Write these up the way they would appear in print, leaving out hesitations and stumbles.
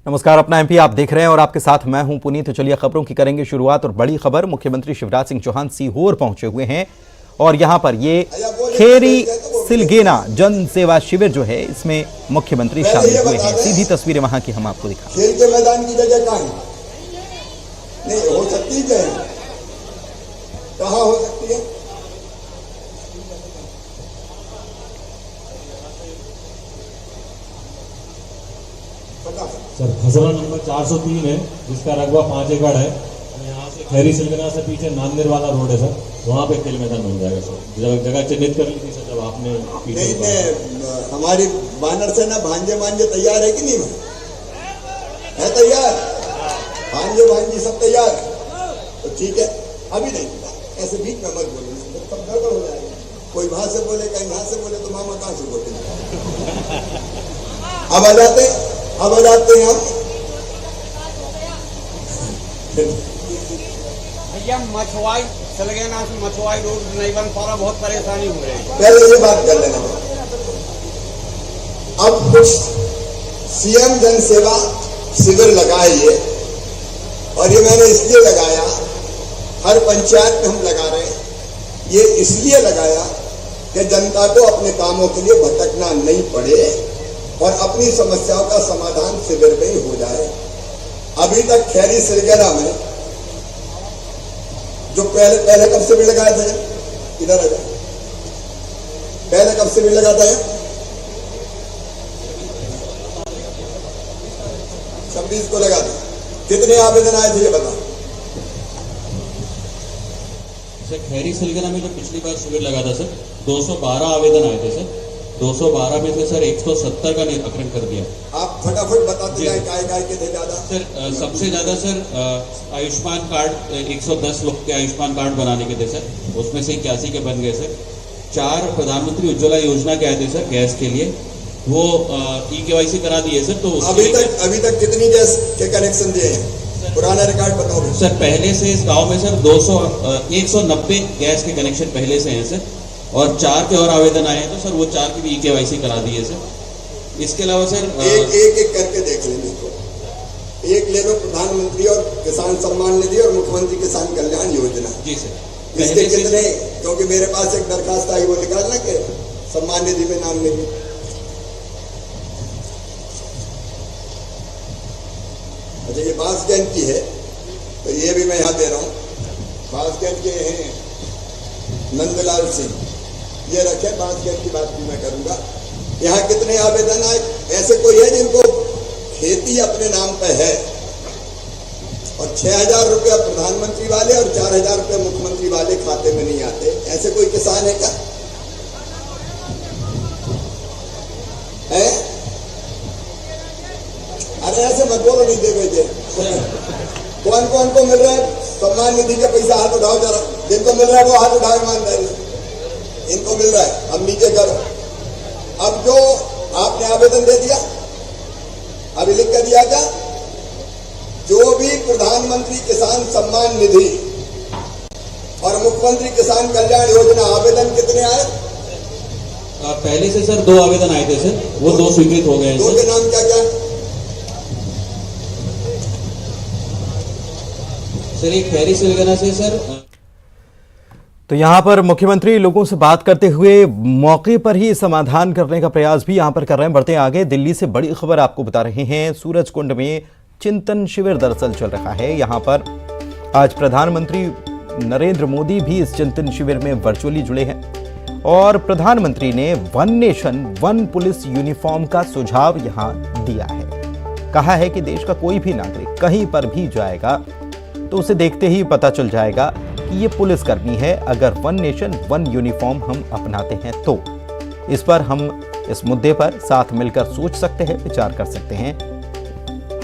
नमस्कार, अपना एमपी आप देख रहे हैं और आपके साथ मैं हूं पुनीत। तो चलिए खबरों की करेंगे शुरुआत। और बड़ी खबर, मुख्यमंत्री शिवराज सिंह चौहान सीहोर पहुंचे हुए हैं और यहां पर ये खेरी सिलगेना जन सेवा शिविर जो है इसमें मुख्यमंत्री शामिल हुए हैं। सीधी तस्वीरें वहां की हम आपको दिखा। खेल के मैदान की जगह कहां है? नहीं हो सकती है, कहां हो सकती है? सर खसरा नंबर 403 है जिसका रकबा 5 एकड़ है। यहाँ से खैरी सिलगना से पीछे नांदेड़ वाला रोड है सर, वहाँ पे खेल मैदान बन जाएगा सर। जगह चिन्हित कर ली थी सर जब आपने नहीं, हमारी बानर सेना भांजे भांजे तैयार है कि नहीं है? तैयार, भांजे भांजी सब तैयार, तो ठीक है। अभी नहीं, ऐसे बीच में मत बोलो, सब गड़बड़ हो जाएगा। कोई वहां से बोले, कहीं वहां से बोले, तो मामा कहां से बोले? अब आ जाते हैं हम भैया। मछुआई सिलगेना से मछुआई रोड नहीं बन पा रहा, बहुत परेशानी हो रही है। पहले ये बात कर लेना। अब कुछ सीएम जन सेवा शिविर लगाए ये, और ये मैंने इसलिए लगाया, हर पंचायत में हम लगा रहे हैं। ये इसलिए लगाया कि जनता को अपने कामों के लिए भटकना नहीं पड़े और अपनी समस्याओं का समाधान शिविर में ही हो जाए। अभी तक खैरी सिलगेना में जो पहले कब शिविर लगाया था, इधर आ जाए, पहले कब शिविर लगाता है? 26 को लगा था। कितने आवेदन आए थे ये बताओ? सर खैरी सिलगना में जो पिछली बार शिविर लगा था सर, 212 आवेदन आए थे सर। 212 में से सर 170 का निराकरण कर दिया। आप फटाफट बताते जाए काय के थे ज्यादा? सर सबसे ज्यादा सर आयुष्मान कार्ड 110 लोग के आयुष्मान कार्ड बनाने के थे सर, उसमें से 81 के बन गए सर। 4 प्रधानमंत्री उज्ज्वला योजना के आए थे सर गैस के लिए, वो EKYC करा दिए सर। तो अभी तक कितनी गैस के कनेक्शन दिए हैं? पुराना रिकॉर्ड बताओ सर। पहले से इस गांव में सर 190 गैस के कनेक्शन पहले से हैं सर, और 4 के और आवेदन आए हैं तो सर वो 4 की भी EKYC करा दिए सर। इसके अलावा सर एक करके देख लेंगे इसको। एक ले लो प्रधानमंत्री और किसान सम्मान निधि और मुख्यमंत्री किसान कल्याण योजना। जी सर। इसके कितने? क्योंकि मेरे पास एक दरखास्त आई, वो निकालना के सम्मान निधि में नाम नहीं। अच्छा, ये बांसगंज की है, तो ये भी मैं यहाँ दे रहा हूँ। बांसगंज के हैं नंदलाल सिंह, ये रखे। बांसगंज की बात भी मैं करूंगा। यहाँ कितने आवेदन आए? ऐसे कोई है जिनको खेती अपने नाम पे है और 6,000 रुपया प्रधानमंत्री वाले और 4,000 रुपया मुख्यमंत्री वाले खाते में नहीं आते? ऐसे कोई किसान है क्या? है? अरे ऐसे मत बोलो, नहीं दे गए। कौन कौन को मिल रहा है सम्मान निधि का पैसा? हाथ उठाओ जरा। जिनको मिल रहा है वो हाथ उठाओ ईमानदारी से। इनको मिल रहा है, अब नीचे करो। अब जो आपने आवेदन दे दिया, अभी लिख कर दिया क्या? जो भी प्रधानमंत्री किसान सम्मान निधि और मुख्यमंत्री किसान कल्याण योजना आवेदन कितने आए? पहले से सर 2 आवेदन आए थे सर, वो 2 स्वीकृत हो गए हैं। 2 के नाम क्या क्या? सर एक खैरी सिलगना से सर। तो यहां पर मुख्यमंत्री लोगों से बात करते हुए मौके पर ही समाधान करने का प्रयास भी यहां पर कर रहे हैं। बढ़ते आगे, दिल्ली से बड़ी खबर आपको बता रहे हैं। सूरजकुंड में चिंतन शिविर दरअसल चल रहा है। यहां पर आज प्रधानमंत्री नरेंद्र मोदी भी इस चिंतन शिविर में वर्चुअली जुड़े हैं और प्रधानमंत्री ने one nation one police uniform का सुझाव यहां दिया है। कहा है कि देश का कोई भी नागरिक कहीं पर भी जाएगा तो उसे देखते ही पता चल जाएगा कि ये पुलिसकर्मी है, अगर वन नेशन वन यूनिफॉर्म हम अपनाते हैं तो। इस पर हम इस मुद्दे पर साथ मिलकर सोच सकते हैं, विचार कर सकते हैं।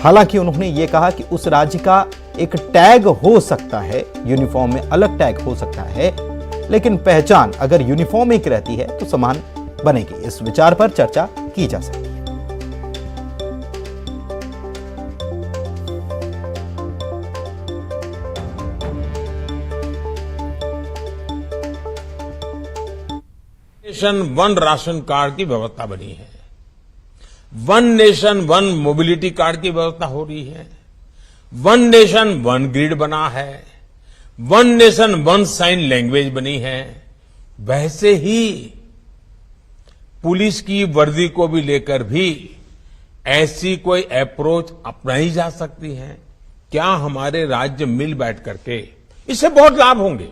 हालांकि उन्होंने ये कहा कि उस राज्य का एक टैग हो सकता है, यूनिफॉर्म में अलग टैग हो सकता है, लेकिन पहचान अगर यूनिफॉर्म एक रहती है तो समान बनेगी। इस विचार पर चर्चा की जा सकती है। वन राशन कार्ड की व्यवस्था बनी है। One nation one mobility card की व्यवस्था हो रही है, वन नेशन वन ग्रिड बना है, one nation one sine language बनी है। वैसे ही पुलिस की वर्दी को भी लेकर भी ऐसी कोई अप्रोच अपनाई जा सकती है। क्या हमारे राज्य मिल बैठ करके, इससे बहुत लाभ होंगे।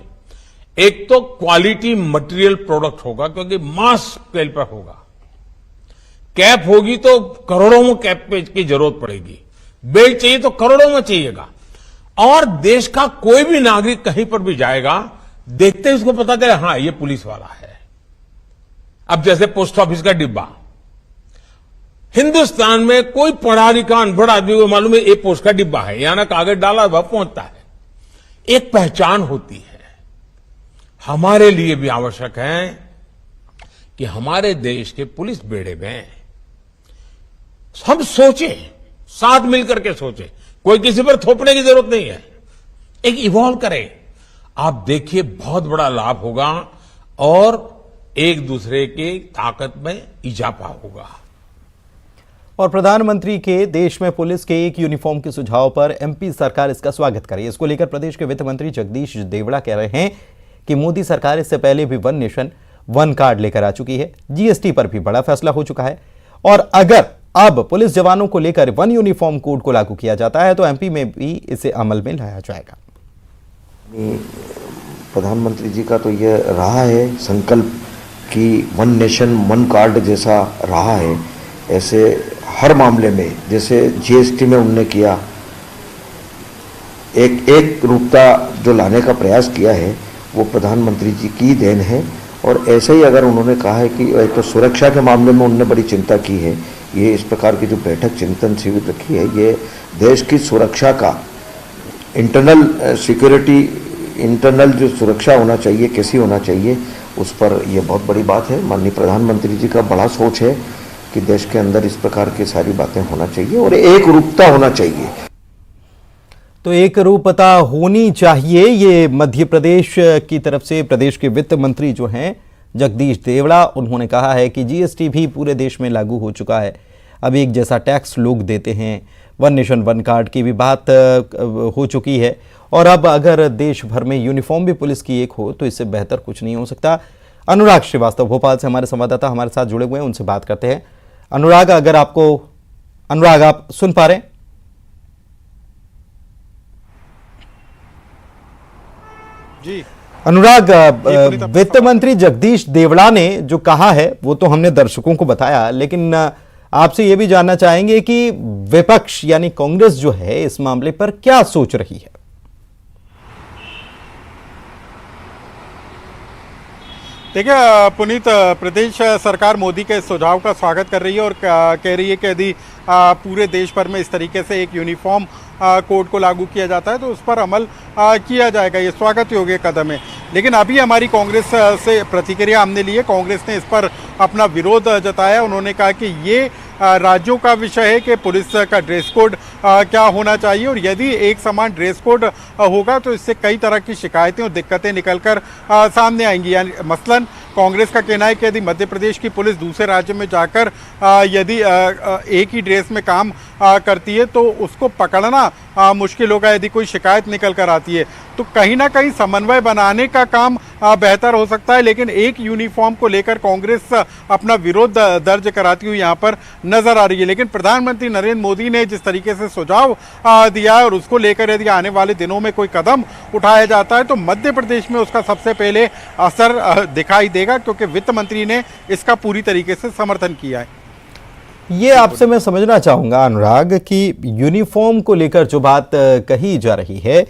एक तो क्वालिटी मटेरियल प्रोडक्ट होगा, क्योंकि मास स्केल पर होगा। कैप होगी तो करोड़ों में कैप की जरूरत पड़ेगी, बेल्ट चाहिए तो करोड़ों में चाहिएगा। और देश का कोई भी नागरिक कहीं पर भी जाएगा, देखते ही उसको पता चले हाँ ये पुलिस वाला है। अब जैसे पोस्ट ऑफिस का डिब्बा, हिंदुस्तान में कोई पढ़ा लिखा अनपढ़ आदमी को मालूम है ये पोस्ट का डिब्बा है, यहां ना कागज डाला वह पहुंचता है। एक पहचान होती है। हमारे लिए भी आवश्यक है कि हमारे देश के पुलिस बेड़े में हम सोचें, साथ मिलकर के सोचें, कोई किसी पर थोपने की जरूरत नहीं है। एक इवॉल्व करें, आप देखिए बहुत बड़ा लाभ होगा और एक दूसरे की ताकत में इजाफा होगा। और प्रधानमंत्री के देश में पुलिस के एक यूनिफॉर्म के सुझाव पर एमपी सरकार इसका स्वागत करे। इसको लेकर प्रदेश के वित्त मंत्री जगदीश देवड़ा कह रहे हैं कि मोदी सरकार इससे पहले भी वन नेशन वन कार्ड लेकर आ चुकी है, जीएसटी पर भी बड़ा फैसला हो चुका है, और अगर अब पुलिस जवानों को लेकर वन यूनिफॉर्म कोड को लागू किया जाता है तो एमपी में भी इसे अमल में लाया जाएगा। प्रधानमंत्री जी का तो ये रहा है संकल्प कि वन नेशन वन कार्ड जैसा रहा है, ऐसे हर मामले में, जैसे जीएसटी में उन्होंने किया, एक रूपता जो लाने का प्रयास किया है वो प्रधानमंत्री जी की देन है। और ऐसे ही अगर उन्होंने कहा है कि तो सुरक्षा के मामले में उन्होंने बड़ी चिंता की है, ये इस प्रकार की जो बैठक चिंतन शिविर रखी है, ये देश की सुरक्षा का इंटरनल सिक्योरिटी, इंटरनल जो सुरक्षा होना चाहिए कैसी होना चाहिए, उस पर यह बहुत बड़ी बात है। माननीय प्रधानमंत्री जी का बड़ा सोच है कि देश के अंदर इस प्रकार की सारी बातें होना चाहिए और एक रूपता होना चाहिए। तो एक रूपता होनी चाहिए, ये मध्य प्रदेश की तरफ से प्रदेश के वित्त मंत्री जो हैं जगदीश देवड़ा, उन्होंने कहा है कि जीएसटी भी पूरे देश में लागू हो चुका है, अब एक जैसा टैक्स लोग देते हैं, वन नेशन वन कार्ड की भी बात हो चुकी है, और अब अगर देश भर में यूनिफॉर्म भी पुलिस की एक हो तो इससे बेहतर कुछ नहीं हो सकता। अनुराग श्रीवास्तव भोपाल से हमारे संवाददाता हमारे साथ जुड़े हुए हैं, उनसे बात करते हैं। अनुराग, अनुराग आप सुन पा रहे हैं? जी अनुराग, वित्त मंत्री जगदीश देवड़ा ने जो कहा है वो तो हमने दर्शकों को बताया, लेकिन आपसे ये भी जानना चाहेंगे कि विपक्ष यानी कांग्रेस जो है इस मामले पर क्या सोच रही है। देखिए पुनीत, प्रदेश सरकार मोदी के सुझाव का स्वागत कर रही है और कह रही है कि यदि पूरे देश भर में इस तरीके से एक यूनिफॉर्म कोड को लागू किया जाता है तो उस पर अमल किया जाएगा। ये स्वागत योग्य कदम है। लेकिन अभी हमारी कांग्रेस से प्रतिक्रिया हमने ली है। कांग्रेस ने इस पर अपना विरोध जताया। उन्होंने कहा कि ये राज्यों का विषय है कि पुलिस का ड्रेस कोड क्या होना चाहिए, और यदि एक समान ड्रेस कोड होगा तो इससे कई तरह की शिकायतें और दिक्कतें निकलकर सामने आएंगी। यानी मसलन कांग्रेस का कहना है कि यदि मध्य प्रदेश की पुलिस दूसरे राज्य में जाकर यदि एक ही ड्रेस में काम करती है तो उसको पकड़ना मुश्किल होगा यदि कोई शिकायत निकल कर आती है। तो कहीं ना कहीं समन्वय बनाने का काम बेहतर हो सकता है। लेकिन एक यूनिफॉर्म को लेकर कांग्रेस अपना विरोध दर्ज कराती हुई यहाँ पर नजर आ रही है। लेकिन प्रधानमंत्री नरेंद्र मोदी ने जिस तरीके से सुझाव दिया है और उसको लेकर यदि आने वाले दिनों में कोई कदम उठाया जाता है तो मध्य प्रदेश में उसका सबसे पहले असर दिखाई देगा, क्योंकि वित्त मंत्री ने इसका पूरी तरीके से समर्थन किया है। ये आपसे मैं समझना चाहूंगा अनुराग कि यूनिफॉर्म को लेकर जो बात कही जा रही है,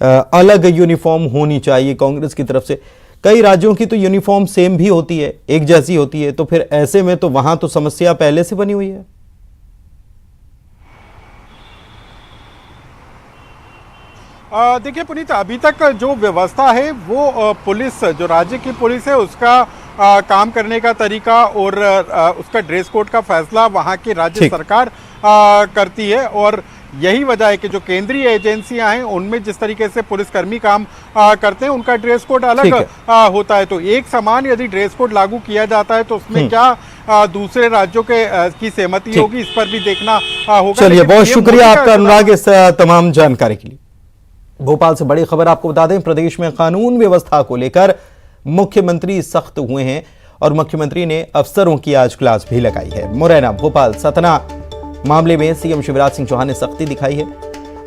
अलग यूनिफॉर्म होनी चाहिए कांग्रेस की तरफ से, कई राज्यों की तो यूनिफॉर्म सेम भी होती है, एक जैसी होती है, तो फिर ऐसे में तो वहां तो समस्या पहले से बनी हुई है। देखिए पुनीत, अभी तक जो व्यवस्था है वो पुलिस, जो राज्य की पुलिस है उसका काम करने का तरीका और उसका ड्रेस कोड का फैसला वहां की राज्य सरकार करती है। और यही वजह है कि जो केंद्रीय एजेंसियां हैं उनमें जिस तरीके से पुलिसकर्मी काम करते हैं उनका ड्रेस कोड अलग होता है। तो एक समान यदि ड्रेस कोड लागू किया जाता है तो उसमें क्या दूसरे राज्यों के की सहमति होगी, इस पर भी देखना होगा। चलिए, लेकिन बहुत PM शुक्रिया मोदी का आपका अनुराग इस तमाम जानकारी के लिए। भोपाल से बड़ी खबर आपको बता दें, प्रदेश में कानून व्यवस्था को लेकर मुख्यमंत्री सख्त हुए हैं और मुख्यमंत्री ने अफसरों की आज क्लास भी लगाई है। मुरैना, भोपाल, सतना मामले में सीएम शिवराज सिंह चौहान ने सख्ती दिखाई है।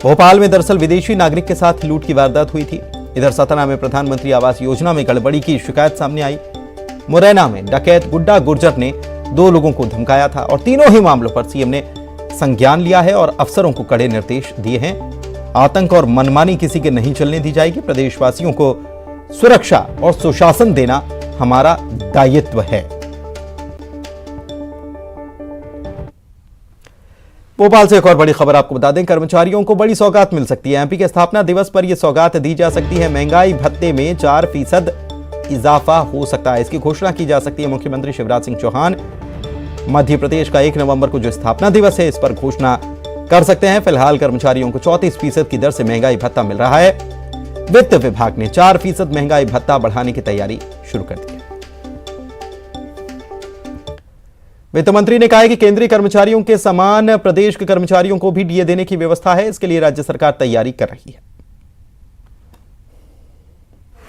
भोपाल में दरअसल विदेशी नागरिक के साथ लूट की वारदात हुई थी। इधर सतना में प्रधानमंत्री आवास योजना में गड़बड़ी की शिकायत सामने आई। मुरैना में डकैत गुड्डा गुर्जर ने 2 लोगों को धमकाया था और तीनों ही मामलों पर सीएम ने संज्ञान लिया है और अफसरों को कड़े निर्देश दिए हैं। आतंक और मनमानी किसी के नहीं चलने दी जाएगी। प्रदेशवासियों को सुरक्षा और सुशासन देना हमारा दायित्व है। भोपाल से एक और बड़ी खबर आपको बता दें, कर्मचारियों को बड़ी सौगात मिल सकती है। एमपी के स्थापना दिवस पर यह सौगात दी जा सकती है। महंगाई भत्ते में 4% इजाफा हो सकता है, इसकी घोषणा की जा सकती है। मुख्यमंत्री शिवराज सिंह चौहान मध्य प्रदेश का 1 नवंबर को जो स्थापना दिवस है, इस पर घोषणा कर सकते हैं। फिलहाल कर्मचारियों को 34% की दर से महंगाई भत्ता मिल रहा है। वित्त विभाग ने 4% महंगाई भत्ता बढ़ाने की तैयारी शुरू कर दी है। वित्त मंत्री ने कहा है कि केंद्रीय कर्मचारियों के समान प्रदेश के कर्मचारियों को भी डीए देने की व्यवस्था है। इसके लिए राज्य सरकार तैयारी कर रही है।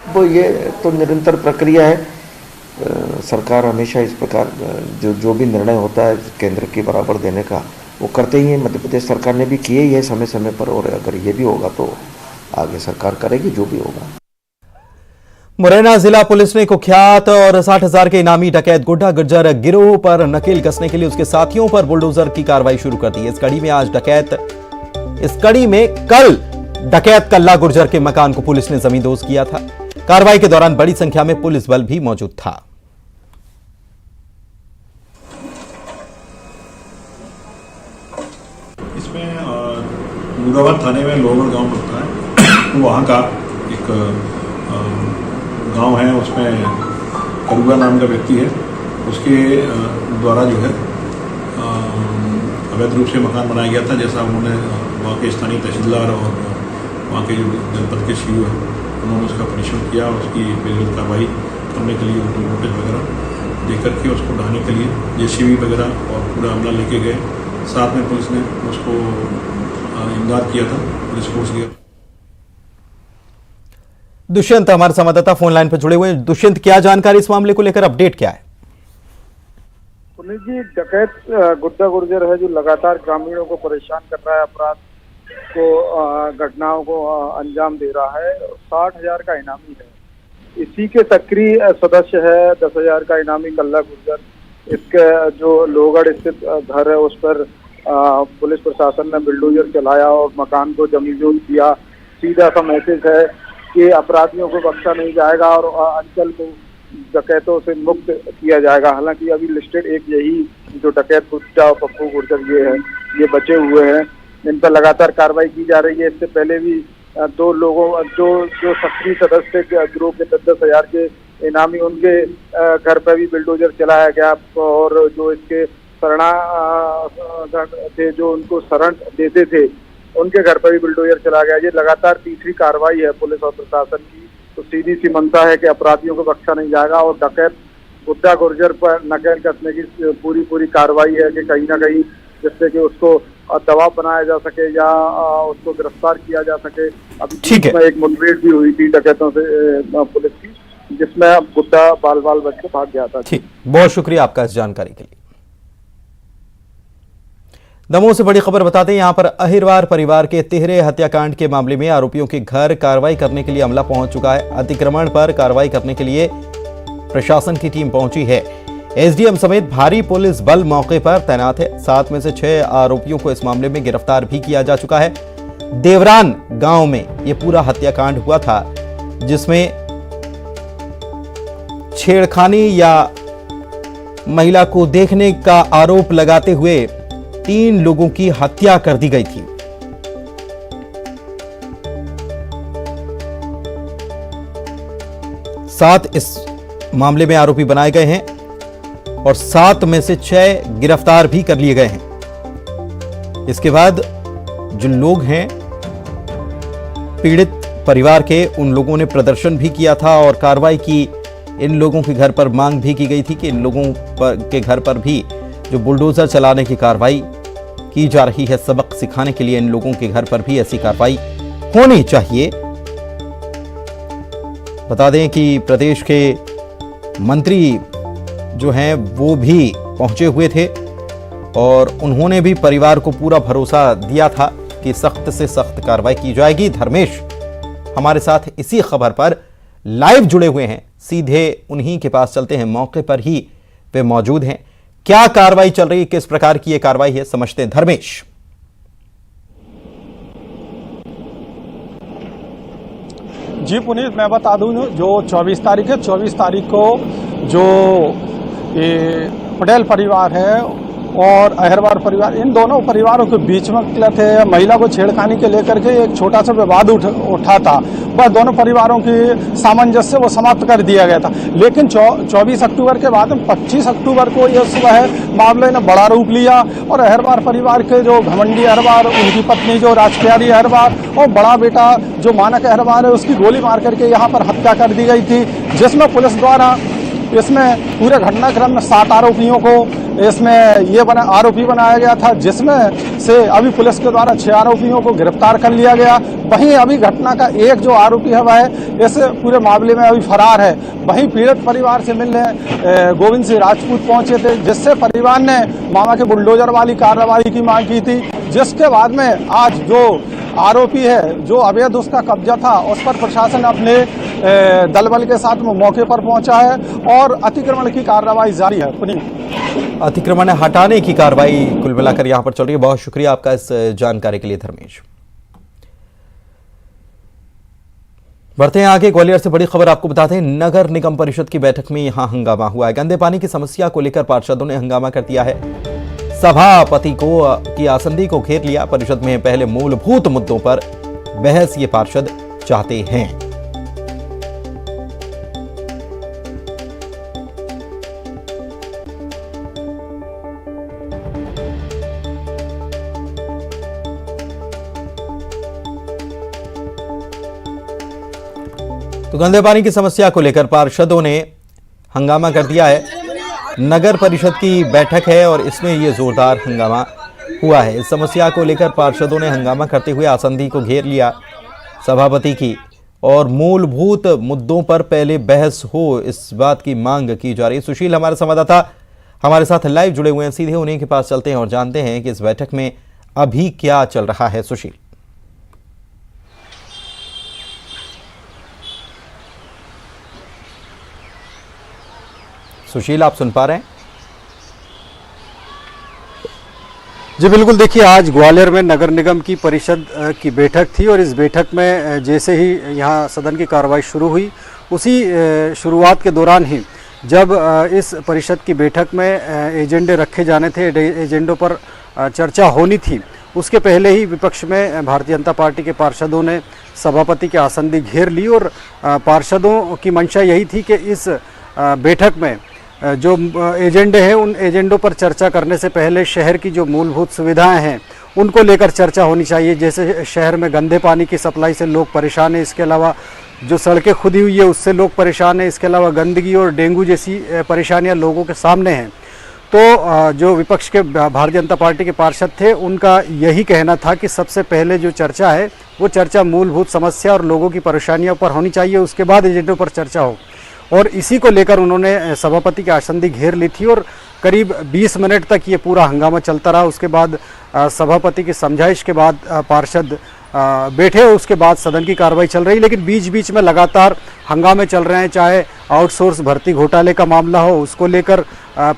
वो ये तो निरंतर प्रक्रिया है। सरकार हमेशा इस प्रकार जो भी निर्णय होता है केंद्र के बराबर देने का, वो करते ही है। मध्य प्रदेश सरकार ने भी किए ही है समय समय पर, और अगर ये भी होगा तो आगे सरकार करेगी जो भी होगा। मुरैना जिला पुलिस ने कुख्यात और 60,000 के इनामी डकैत गुड्डा गुर्जर गिरोह पर नकेल कसने के लिए उसके साथियों पर बुलडोजर की कार्रवाई शुरू कर दी है। इस कड़ी में कल डकैत कल्ला गुर्जर के मकान को पुलिस ने जमींदोज किया था। कार्रवाई के दौरान बड़ी संख्या में पुलिस बल भी मौजूद था। इसमें मुराबाद थाने में लोहगढ़ गांव पड़ता है, तो वहाँ का एक गांव है, उसमें करुआ नाम का व्यक्ति है। उसके द्वारा जो है अवैध रूप से मकान बनाया गया था। जैसा उन्होंने वहाँ के स्थानीय तहसीलदार और वहाँ के जो जनपद के सीईओ है, उन्होंने उसका पनिशमेंट किया और उसकी विधिवत कार्रवाई करने के लिए उनको नोटिस वगैरह दे करके उसको ढाने के लिए जेसीबी वगैरह और पूरा अमला लेके गए। साथ में पुलिस ने उसको इमदाद किया था, पुलिस फोर्स गया। दुष्यंत हमारे संवाददाता फोन लाइन पर जुड़े हुए हैं। दुष्यंत, क्या जानकारी इस मामले को लेकर, अपडेट क्या है? पुलिस जी, डकैत गुड्डा गुर्जर है जो लगातार ग्रामीणों को परेशान कर रहा है, अपराध को घटनाओं को अंजाम दे रहा है। 60,000 का इनामी है। इसी के सक्रिय सदस्य है 10,000 का इनामी कल्ला गुर्जर। इसके जो लोहगढ़ स्थित घर है उस पर पुलिस प्रशासन ने बुलडोजर चलाया और मकान को जमींदोज किया। सीधा सा मैसेज है कि अपराधियों को बख्शा नहीं जाएगा और अंचल को डकैतों से मुक्त किया जाएगा। हालांकि अभी लिस्टेड एक यही जो डकैत गुड्डा और पप्पू गुर्जर ये बचे हुए हैं, इन पर लगातार कार्रवाई की जा रही है। इससे पहले भी 2 लोगों जो सक्रिय सदस्य गिरोह के 10,000 के इनामी, उनके घर पर भी बुलडोजर चलाया गया और जो इसके शरणा थे, जो उनको शरण देते थे, उनके घर पर भी बुलडोजर चला गया। ये लगातार तीसरी कार्रवाई है पुलिस और प्रशासन की। तो सीधी सी मनता है कि अपराधियों को बख्शा नहीं जाएगा और डकैत गुड्डा गुर्जर पर नकेल कसने की पूरी कार्रवाई है कि कहीं ना कहीं जिससे कि उसको दबाव बनाया जा सके या उसको गिरफ्तार किया जा सके। अभी में एक मुठभेड़ भी हुई थी डकैतों से पुलिस की, जिसमें गुड्डा बाल बच के भाग गया था। ठीक, बहुत शुक्रिया आपका इस जानकारी के लिए। दमोह से बड़ी खबर बताते हैं, यहां पर अहिरवार परिवार के तिहरे हत्याकांड के मामले में आरोपियों के घर कार्रवाई करने के लिए अमला पहुंच चुका है। अतिक्रमण पर कार्रवाई करने के लिए प्रशासन की टीम पहुंची है। एसडीएम समेत भारी पुलिस बल मौके पर तैनात है। 7 में से 6 आरोपियों को इस मामले में गिरफ्तार भी किया जा चुका है। देवरान गांव में यह पूरा हत्याकांड हुआ था, जिसमें छेड़खानी या महिला को देखने का आरोप लगाते हुए 3 लोगों की हत्या कर दी गई थी। सात इस मामले में आरोपी बनाए गए हैं और 7 में से 6 गिरफ्तार भी कर लिए गए हैं। इसके बाद जो लोग हैं पीड़ित परिवार के, उन लोगों ने प्रदर्शन भी किया था और कार्रवाई की इन लोगों के घर पर मांग भी की गई थी कि इन लोगों के घर पर भी जो बुलडोजर चलाने की कार्रवाई की जा रही है, सबक सिखाने के लिए इन लोगों के घर पर भी ऐसी कार्रवाई होनी चाहिए। बता दें कि प्रदेश के मंत्री जो हैं वो भी पहुंचे हुए थे और उन्होंने भी परिवार को पूरा भरोसा दिया था कि सख्त से सख्त कार्रवाई की जाएगी। धर्मेश हमारे साथ इसी खबर पर लाइव जुड़े हुए हैं, सीधे उन्हीं के पास चलते हैं, मौके पर ही वे मौजूद हैं। क्या कार्रवाई चल रही है, किस प्रकार की यह कार्रवाई है, समझते हैं। धर्मेश। जी पुनीत, मैं बता दूं जो 24 तारीख है, 24 तारीख को जो ये पटेल परिवार है और अहरवार परिवार, इन दोनों परिवारों के बीच में थे महिला को छेड़खानी के लेकर के एक छोटा सा विवाद उठा था। बस दोनों परिवारों की सामंजस्य वो समाप्त कर दिया गया था। लेकिन 24 अक्टूबर के बाद 25 अक्टूबर को यह सुबह मामले ने बड़ा रूप लिया और अहरवार परिवार के जो घमंडी अहरवार, उनकी पत्नी जो राजप्यारी अहरवार और बड़ा बेटा जो मानक अहरवार है, उसकी गोली मार करके यहाँ पर हत्या कर दी गई थी, जिसमें पुलिस द्वारा इसमें पूरे घटनाक्रम में 7 आरोपियों को इसमें आरोपी बनाया गया था, जिसमें से अभी पुलिस के द्वारा 6 आरोपियों को गिरफ्तार कर लिया गया। वहीं अभी घटना का एक जो आरोपी है वह इस पूरे मामले में अभी फरार है। वहीं पीड़ित परिवार से मिलने गोविंद सिंह राजपूत पहुंचे थे, जिससे परिवार ने मामा के बुलडोजर वाली कार्रवाई की मांग की थी, जिसके बाद में आज जो आरोपी है, जो अवैध उसका कब्जा था, उस पर प्रशासन अपने दल बल के साथ मौके पर पहुंचा है और अतिक्रमण की कार्रवाई जारी है। अतिक्रमण हटाने की कार्रवाई कुल मिलाकर यहां पर चल रही है। बहुत शुक्रिया आपका इस जानकारी के लिए धर्मेश। बढ़ते हैं आगे, ग्वालियर से बड़ी खबर आपको बताते हैं। नगर निगम परिषद की बैठक में यहां हंगामा हुआ है। गंदे पानी की समस्या को लेकर पार्षदों ने हंगामा कर दिया है। सभापति की आसंदी को घेर लिया। परिषद में पहले मूलभूत मुद्दों पर बहस ये पार्षद चाहते हैं। तो गंदे पानी की समस्या को लेकर पार्षदों ने हंगामा कर दिया है। नगर परिषद की बैठक है और इसमें यह जोरदार हंगामा हुआ है। इस समस्या को लेकर पार्षदों ने हंगामा करते हुए आसंदी को घेर लिया सभापति की और मूलभूत मुद्दों पर पहले बहस हो, इस बात की मांग की जा रही है। सुशील हमारे संवाददाता हमारे साथ लाइव जुड़े हुए हैं, सीधे उन्हीं के पास चलते हैं और जानते हैं कि इस बैठक में अभी क्या चल रहा है। सुशील। सुशील, आप सुन पा रहे हैं? जी बिल्कुल, देखिए आज ग्वालियर में नगर निगम की परिषद की बैठक थी और इस बैठक में जैसे ही यहाँ सदन की कार्रवाई शुरू हुई, उसी शुरुआत के दौरान ही जब इस परिषद की बैठक में एजेंडे रखे जाने थे, एजेंडों पर चर्चा होनी थी, उसके पहले ही विपक्ष में भारतीय जनता पार्टी के पार्षदों ने सभापति की आसंदी घेर ली और पार्षदों की मंशा यही थी कि इस बैठक में जो एजेंडे हैं उन एजेंडों पर चर्चा करने से पहले शहर की जो मूलभूत सुविधाएं हैं उनको लेकर चर्चा होनी चाहिए। जैसे शहर में गंदे पानी की सप्लाई से लोग परेशान हैं, इसके अलावा जो सड़कें खुदी हुई है उससे लोग परेशान हैं, इसके अलावा गंदगी और डेंगू जैसी परेशानियां लोगों के सामने हैं। तो जो विपक्ष के भारतीय जनता पार्टी के पार्षद थे उनका यही कहना था कि सबसे पहले जो चर्चा है वो चर्चा मूलभूत समस्या और लोगों की परेशानियों पर होनी चाहिए, उसके बाद एजेंडों पर चर्चा हो। और इसी को लेकर उन्होंने सभापति की आसंदी घेर ली थी और करीब 20 मिनट तक ये पूरा हंगामा चलता रहा। उसके बाद सभापति की समझाइश के बाद पार्षद बैठे, उसके बाद सदन की कार्रवाई चल रही, लेकिन बीच बीच में लगातार हंगामे चल रहे हैं। चाहे आउटसोर्स भर्ती घोटाले का मामला हो, उसको लेकर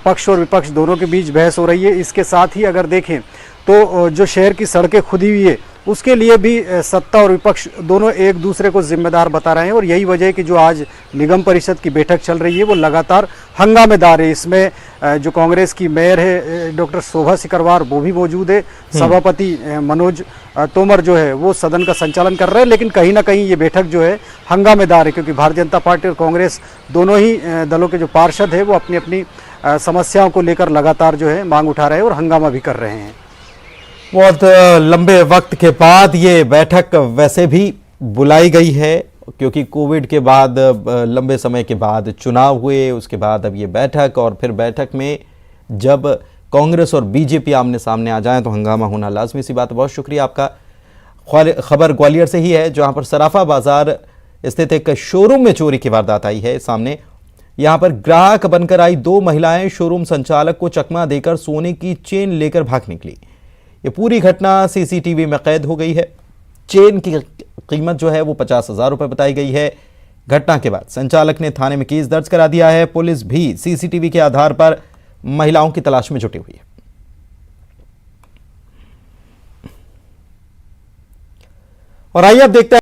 पक्ष और विपक्ष दोनों के बीच बहस हो रही है। इसके साथ ही अगर देखें तो जो शहर की सड़कें खुदी हुई है उसके लिए भी सत्ता और विपक्ष दोनों एक दूसरे को जिम्मेदार बता रहे हैं और यही वजह है कि जो आज निगम परिषद की बैठक चल रही है वो लगातार हंगामेदार है। इसमें जो कांग्रेस की मेयर है डॉक्टर शोभा सिकरवार वो भी मौजूद है, सभापति मनोज तोमर जो है वो सदन का संचालन कर रहे हैं, लेकिन कहीं ना कहीं ये बैठक जो है हंगामेदार है क्योंकि भारतीय जनता पार्टी और कांग्रेस दोनों ही दलों के जो पार्षद है वो अपनी अपनी समस्याओं को लेकर लगातार जो है मांग उठा रहे हैं और हंगामा भी कर रहे हैं। बहुत लंबे वक्त के बाद ये बैठक वैसे भी बुलाई गई है क्योंकि कोविड के बाद लंबे समय के बाद चुनाव हुए, उसके बाद अब ये बैठक, और फिर बैठक में जब कांग्रेस और बीजेपी आमने सामने आ जाएं तो हंगामा होना लाजमी सी बात। बहुत शुक्रिया आपका। खबर ग्वालियर से ही है, जहां पर सराफा बाजार स्थित एक शोरूम में चोरी की वारदात आई है सामने। यहां पर ग्राहक बनकर आई 2 महिलाएं शोरूम संचालक को चकमा देकर सोने की चेन लेकर भाग निकली। ये पूरी घटना सीसीटीवी में कैद हो गई है। चेन की कीमत जो है वो 50,000 रुपए बताई गई है। घटना के बाद संचालक ने थाने में केस दर्ज करा दिया है। पुलिस भी सीसीटीवी के आधार पर महिलाओं की तलाश में जुटी हुई है। और आइए अब देखते हैं